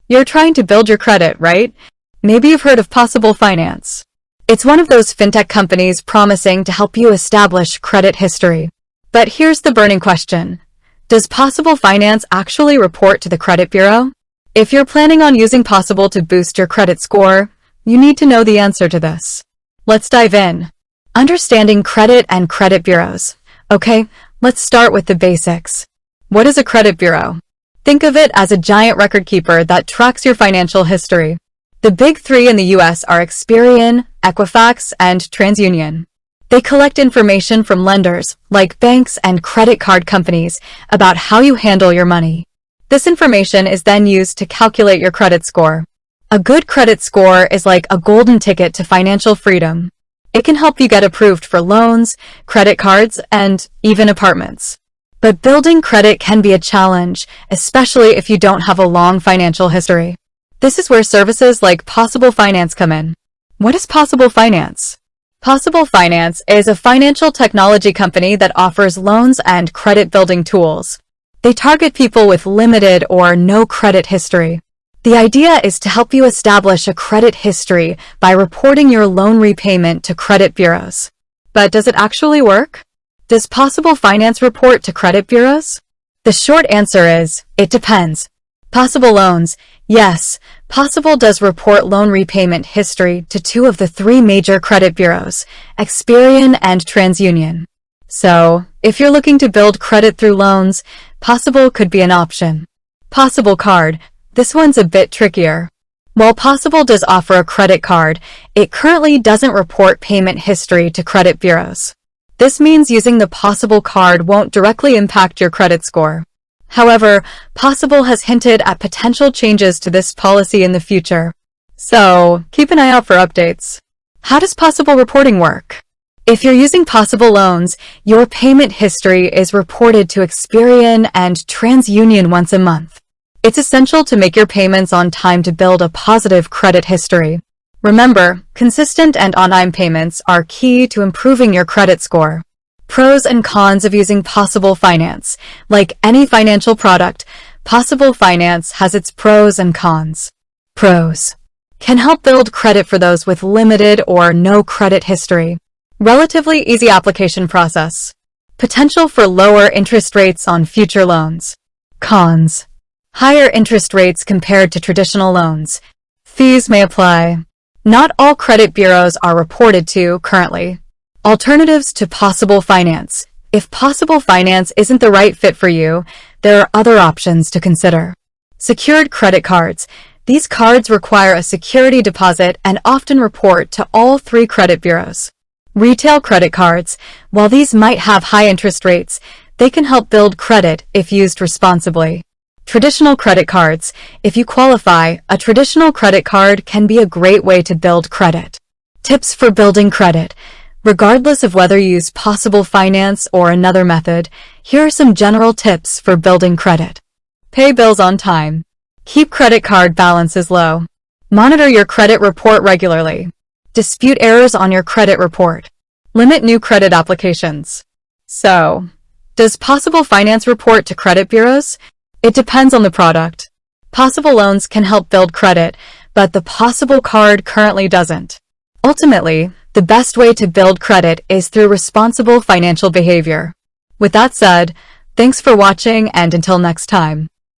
You're trying to build your credit, right? Maybe you've heard of Possible Finance. It's one of those fintech companies promising to help you establish credit history. But here's the burning question. Does Possible Finance actually report to the credit bureau? If you're planning on using Possible to boost your credit score, you need to know the answer to this. Let's dive in. Understanding credit and credit bureaus. Okay, let's start with the basics. What is a credit bureau? Think of it as a giant record keeper that tracks your financial history. The big three in the US are Experian, Equifax, and TransUnion. They collect information from lenders, like banks and credit card companies, about how you handle your money. This information is then used to calculate your credit score. A good credit score is like a golden ticket to financial freedom. It can help you get approved for loans, credit cards, and even apartments. But building credit can be a challenge, especially if you don't have a long financial history. This is where services like Possible Finance come in. What is Possible Finance? Possible Finance is a financial technology company that offers loans and credit building tools. They target people with limited or no credit history. The idea is to help you establish a credit history by reporting your loan repayment to credit bureaus. But does it actually work? Does Possible Finance report to credit bureaus? The short answer is, it depends. Possible Loans. Yes, Possible does report loan repayment history to two of the three major credit bureaus, Experian and TransUnion. So, if you're looking to build credit through loans, Possible could be an option. Possible Card. This one's a bit trickier. While Possible does offer a credit card, it currently doesn't report payment history to credit bureaus. This means using the Possible card won't directly impact your credit score. However, Possible has hinted at potential changes to this policy in the future. So, keep an eye out for updates. How does Possible reporting work? If you're using Possible Loans, your payment history is reported to Experian and TransUnion once a month. It's essential to make your payments on time to build a positive credit history. Remember, consistent and on-time payments are key to improving your credit score. Pros and cons of using Possible Finance. Like any financial product, Possible Finance has its pros and cons. Pros. Can help build credit for those with limited or no credit history. Relatively easy application process. Potential for lower interest rates on future loans. Cons. Higher interest rates compared to traditional loans. Fees may apply. Not all credit bureaus are reported to currently. Alternatives to Possible Finance. If Possible Finance isn't the right fit for you, there are other options to consider. Secured credit cards. These cards require a security deposit and often report to all three credit bureaus. Retail credit cards. While these might have high interest rates, they can help build credit if used responsibly. Traditional credit cards. If you qualify, a traditional credit card can be a great way to build credit. Tips for building credit. Regardless of whether you use Possible Finance or another method, here are some general tips for building credit. Pay bills on time. Keep credit card balances low. Monitor your credit report regularly. Dispute errors on your credit report. Limit new credit applications. So, does Possible Finance report to credit bureaus? It depends on the product. Possible Loans can help build credit, but the Possible card currently doesn't. Ultimately, the best way to build credit is through responsible financial behavior. With that said, thanks for watching and until next time.